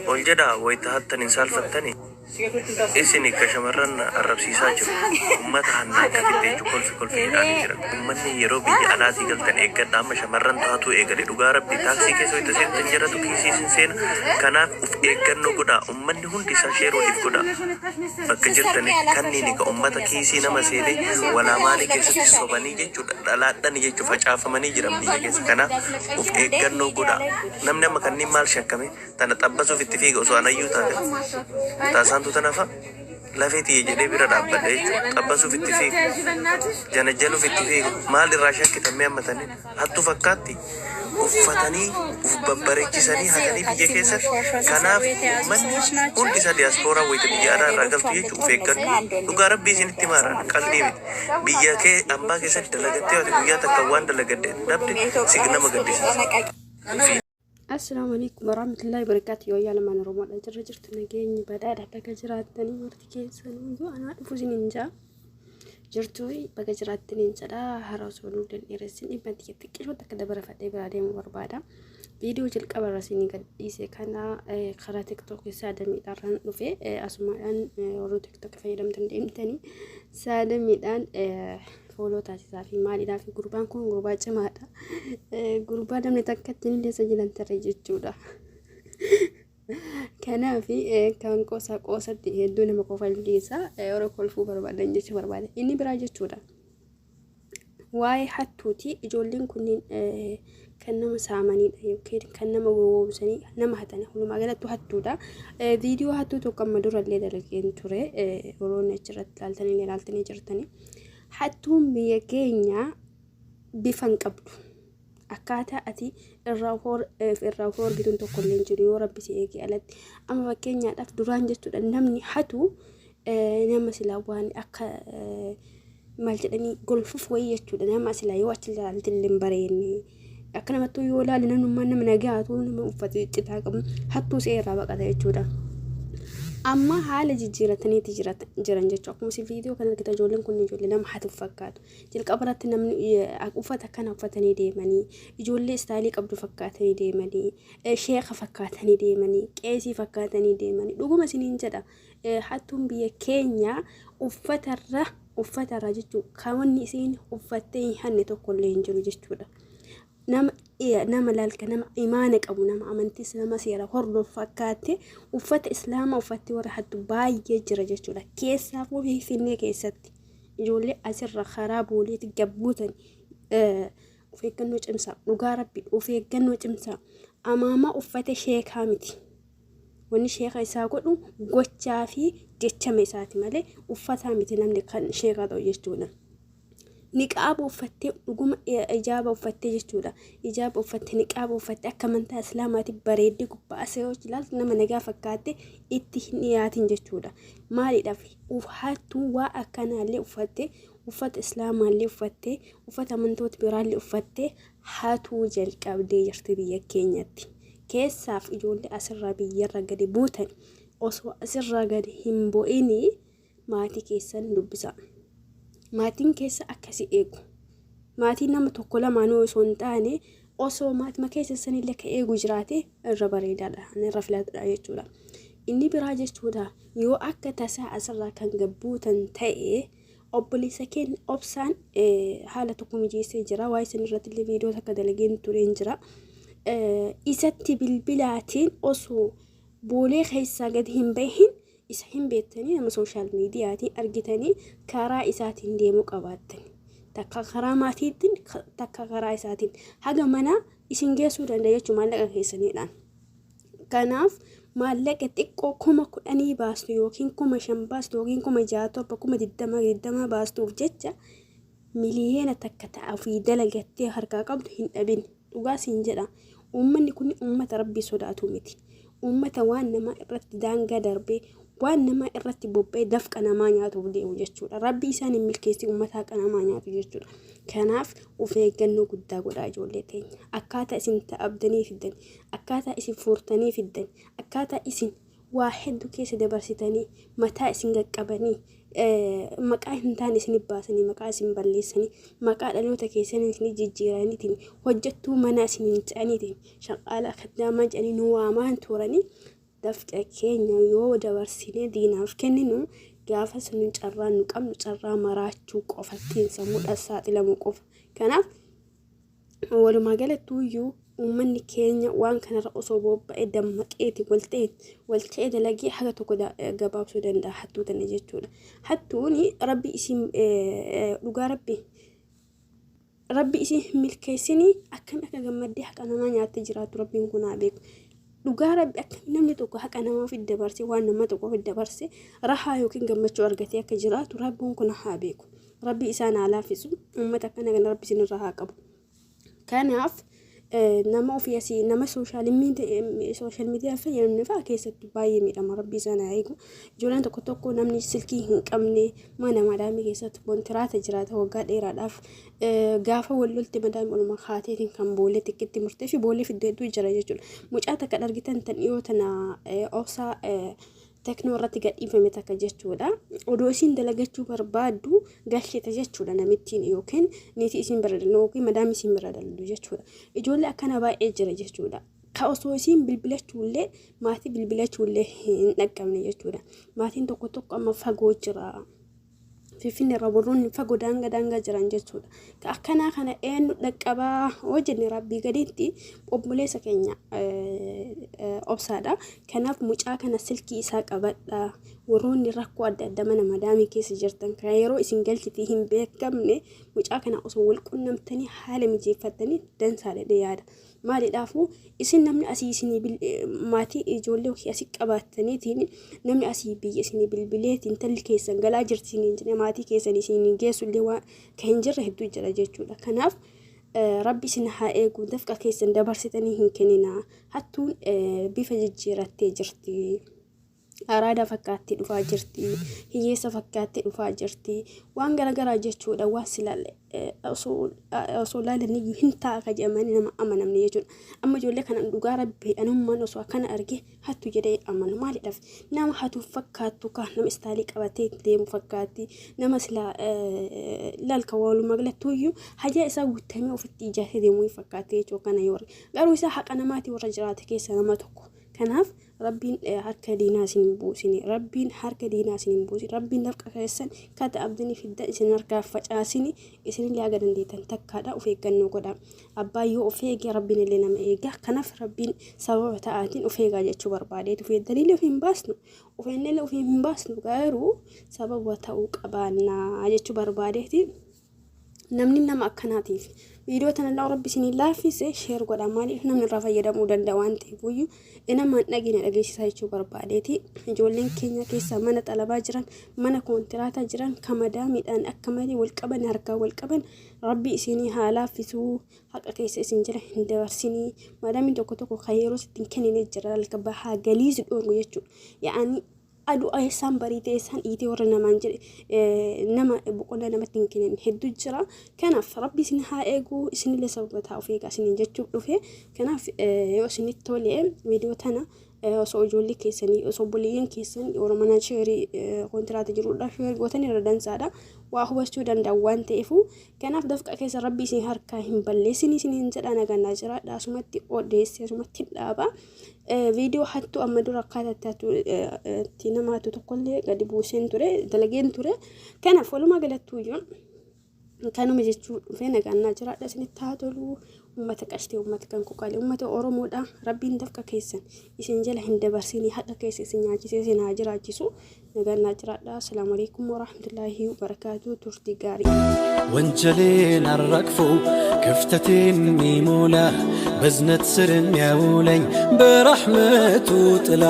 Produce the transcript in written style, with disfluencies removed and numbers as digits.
والجدا ويتهتن إنسان فتني إسني كشمرن الربسيسا جرو أمتها هناك في كل في إيراني جرا أمني يروبي علاتي قلتن إيقا دام شمرن تهاتو إيقا لدوغا ربي تاكسي كيسو يتسين تنجرة كيسي سنسين كناف أف إيقا نقودا أمني هون ديسا شيرو ديفقودا فكجرتني كنيني كأمتا كيسي نمسيني ولا مالي كيسو تصوباني جيجو دلاتني جيجو فجافماني جرم دي كيسو كنا أف إيقا نقودا نمنا مكاني مال شكامي تنتبسو في التفيق وسوانا يوتا تاسانتو تنفا لافيتي يجري بيرا دابدي تبسو في التفيق جنجلو في التفيق مال الراشا كتمي أمتاني حتو فكاتي uffatanii uf babbareechisanii hatanii biyya keessa kanaaf uummanni hundi isaa diiyaaspooraa wayita biyya alaa irraa galtu jechuun of eeggannu dhugaa rabbii isinitti maaran qalbii miti biyya kee ambaa keessatti dalagattee wati guyyaa takka waan dalagadde dhabde si nama gaddisiisa. السلام عليكم ورحمة الله وبركاته. يا لما رمضان جرجرت نجيني بدأت بكجراتني ورتكيسن أنا أفوزين نجا جرتوي بكجراتني نجدا هراسولو دن إرسين إبنتي يتكيش وتكذب رفعتي برادي مبربادا فيديو جلك أبرسيني قد إيسي كان خرا تيك توك سادة ميدان نوفي أسمعان ورو تيك توك فيدم تندين سادة ميدان فولو تاسيسا في مالي دا في جروبان كون جروبات جماعة جروبات دم نتكتني لسه جلنا تريج جودا كان في كان قوسا دي دون ما قفل ديسا ورا كل فو برباد نجش برباد إني براج جودا واي حتوتي جولين كونين كنما ساماني يمكن كنما ووسني نما هتاني كل ما قالت حتودا فيديو حتوتو كم مدور اللي دلكين ترى ورو نجرت لالتني جرتني حتوم بيكينيا بفن قبلو أكاتا أتي الراهور بدون تقولين جريو ربي سيجي قالت أما بكينيا داف دوران جتو نمني حتو نما سلاوان أكا مالجدني قلفوف ويجتو نما سلا يواتي لالتلم بريني أكنا متو يولا لننو ما نمناقاتو نما أفتي تتاقم حتو سيرا بقى يجتو دا أما حالة جيرتني جيران جتوكم في الفيديو كان كده جولن كوني جولي لما حتفكاتو جلك أبرت نمن أفتا كان أفتني ديماني جولي استالي قبل فكاتني ديماني شيخ فكاتني ديماني كيسي فكاتني ديماني دوغو سنين جدا حتى بيا كينيا أفتر جتو كمان نسين أفتين هني تقولين جلو جتو دا نما لالك نما إيمانك أبو نما أمنتي سلام سيرا هرب فكاتي وفت إسلام وفت ورحت باي جرجة جولا كيسا فوبي سنة كيستي جولي أسر خراب ولي تجبوتني وفي كنوج إمسا نجاربي وفي كنوج إمسا أماما وفت شيخ هامتي وني شيخ يساقو قوتشا في جتشا ميساتي مالي وفت هامتي نمني كان شيخ هذا يجتونا نقاب وفتي وقوم إجابة وفتي جتولا إجابة وفتي نقاب وفتي كمان تا إسلاماتي بريدي قبا أسيوش لالت نما نقا فكاتي اتهنياتين جتولا مالي دافي وحاتو وأكنا اللي وفت إسلاما اللي وفت منتوت برالي وفتي حاتو جلك أبدي يرتبية كينياتي كيساف إجولي أسرى بيير قدي بوتن أسوى أسرى قدي همبوئيني ماتي كيسان لبسان maatiin keessa akkasi eegu maatiin nama tokko lamaanuu osoo hin taane osoo maatima keessa sanillee ka eegu jiraate irra bareedaadha irra filatudha jechuudha. Inni biraa jechuudha yoo akka tasaa asirraa kan gabbuutan ta'e obboleessa keenya obsaan haala tokko mijeessee jira waa'ee san irratti illee viidiyoo takka dalageen tureen jira isatti bilbilaatiin osoo boolee keessaa gadi hin bahin isa hin beektanii nama social mediaatiin argitanii karaa isaatiin deemuu qabaattan takka karaa maatiitiin takka karaa isaatiin haga mana isin geessuu danda'a jechuun maallaqa keessaniidhaan. Kanaaf maallaqa xiqqoo 10,000 baastu yookiin 5,000 baastu yookiin 6,000 20 baastuuf jecha miliyoona takka ta'aa fi dalagattee harkaa qabdu hin dhabin. Dhugaa siin jedha uummanni kun uummata rabbii sodaatu miti. Uummata waan nama irratti daangaa darbee waan nama irratti bobbee dafqa namaa nyaatuuf deemu jechuudha. Rabbi isaan hin milkeessi uummataa qanamaa nyaatu jechuudha. Kanaaf of eeggannoo guddaa godhaa ijoollee teenya. Akkaataa isin ta'abdanii fiddan, akkaataa isin fuurtanii fiddan, akkaataa isin waa hedduu keessa dabarsitanii mataa isin qaqqabanii maqaa hin taane isin baasanii maqaa isin balleessanii maqaa dhaloota keessanii isin jijjiiraniitiin hojjettuu mana isin hin ta'aniitiin shaqaala kaddaamaa jedhanii nu waamaan turanii dafqa keenya yoo dabarsinee diinaaf kenninu gaafa sun carraa nu qabnu carraa maraachuu qofattiin sammuudhaan saaxilamuu qofa. Kanaaf walumaa galattuuyyuu uummanni keenya waan kanarra osoo bobba'ee dammaqeeti walta'ee dalagee haga tokko gabaabsuu danda'a hattuu tana jechuudha. Hattuuni rabbi isin dhugaa rabbi isin milkeessini akkam akka gammaddee haqa namaa nyaattee jiraatu rabbiin kun haa beeku. Dhugaa rabbi akka namni tokko haqa namaa ofi dabarse waan nama tokko ofi dabarse rahaa yookiin gammachuu argatee akka jiraatu rabbiin kun haa beeku. Rabbi isaan haa laaffisu uummata akkana kana rabbi isinirraa haa qabu. Kanaaf nama ofii asii nama sooshaal miidiyaa fayyadamne fa'aa keessatti baay'ee miidhama rabbi isaan haa eegu. Ijoolleen tokko namni silkii hin qabne mana madaamii keessatti kontiraata jiraata waggaa dheeraadhaaf gaafa wallolti madaamii oluma haateetiin kan boolee xiqqeetti murtee fi boolee fiddeetu jira jechuudha. Mucaa takka argitan tan dhiyoo tana obsaa teknoo irratti gadhiifame takka jechuudha. Odoo isin dalagachuu barbaaddu galchite jechuudha namittiin yookiin niitii isin bira dallu yookiin madaamii isin bira dallu jechuudha. Ijoollee akkana baay'ee jira jechuudha. Ka osoo isin bilbilachuullee maatii bilbilachuullee hin dhaqqabne jechuudha. Maatiin tokko amma fagoo jira. Finfinnee irra warroonni fagoo daangaa jiran jechuudha. Ka akkanaa kana eenyu dhaqqabaa hojjenne rabbii gadiitti obboleessa keenya obsaadha. Kanaaf mucaa kana silkii isaa qabadha. Warroonni rakkoo adda addaa mana madaamii keessa jirtan kan yeroo isin galchitii hin beekamne mucaa kana osoo wal qunnamtanii haala mijeeffatanii dansaadha yaada. Maaliidhaafu isin namni asii isinii maatii ijoollee ofii asii qabaataniitiin namni asii biyya isinii bilbileetiin talli keessan galaa jirtiin jedhee maatii keessan isinii geessullee waan kan hin jirre hedduu jira jechuudha. Kanaaf rabbi isin haa eegu dafqa keessan dabarsitanii hin kennina. Hattuun bifa jijjiirattee jirti. Araada fakkaatti dhufaa jirti, hiyyeessa fakkaatti dhufaa jirti. Waan garagaraa jechuudha waan silaalle osoo laalanii hin ta'a ka jedhamanii nama amanamne jechuudha. Amma ijoollee kana dhugaa rabbi anummaan osoo akkana arge hattu jedhee amanu maaliidhaaf nama hatu fakkaattu kan nama istaalii qabatee deemu fakkaatti nama silaa laalka walumaa galattuuyyuu hajaa isaa guutamee ofitti ijaatee deemuu fakkaatti jechuudha kana yoo garuu isaa haqa namaatii warra jiraate keessa nama tokko. Kanaaf rabbiin harka diinaa isin buusini. Rabbiin harka diinaa isin buusini. Rabbiin dafqa keessan kata abdanii fidda isin harkaa facaasini isinillee aga dandeettan takkaadha of eeggannoo godha. Abbaan yoo of eege rabbiin illee nama eega. Kanaaf rabbiin sababa ta'aatiin of eegaa jechuu barbaadeetu of eegdaniillee of hin baasnu. Of ennillee of hin baasnu garuu sababa ta'uu qabaannaa jechuu barbaadeeti. Namni nama akkanaatiif viidiyoo tanallee rabbi isin laaffise sheer godha maaliif namni irraa fayyadamuu danda'a waan ta'eefuyyuu nama dhagina dhageessisaa jechuu barbaadeeti. Ijoolleen keenya keessa mana xalabaa jiran mana koontiraataa jiran kamadaa midhaan akka malee wal qaban harkaa wal qaban rabbi isinii haa laaffisuu haqa keessa isin jira hin dabarsinii maadaamni tokko kan yeroo sittiin kennine jira halka bahaa galiisi dhoorgu jechuudha. Yaa'anii adu aysan barite aysan ite warra namaan jedhe nama boqonnaa namatti hin kennin hedduu jira. Kanaaf rabbi isin haa eegu isinillee sababa ta'uu fi eegaa isin jechuu dhufe. Kanaaf yoo isinitti tole viidiyoo tana osoo ijoollee keessanii osoo obboleeyyan keessan oromana sheerii kontiraata jiruudha sheerii gootanii irra dansaadha waa hubachuu danda'u waan ta'eefu. Kanaaf dafqa keessa rabbi isin harkaa hin balleessini isin jedha naganaa jira asumatti odeessi asumatti dhaaba. Viidiyoo hattuu amma dura akkaataatti namaatu tokkollee gadi buuseen ture dalageen ture. Kanaaf walumaa galattuuyyuu kanuma jechuu dhufe naganaa jiraadha isinitti haa tolu. Ummata qashtii ummata kan kuqalee ummata oromoodha rabbiin dafqa keessan isin jala hin dabarsinii haqa keessa isin nyaachisee isin haa jiraachisu naganaa jiraadha. Assalaamu alaykum warahmatullaahi wabarakaatuh. turtii gaarii ወንጀሌን አራግፎ ክፍተቴን ሚሞላ በዝነት ስር የሚያውለኝ በረሕመቱ ጥላ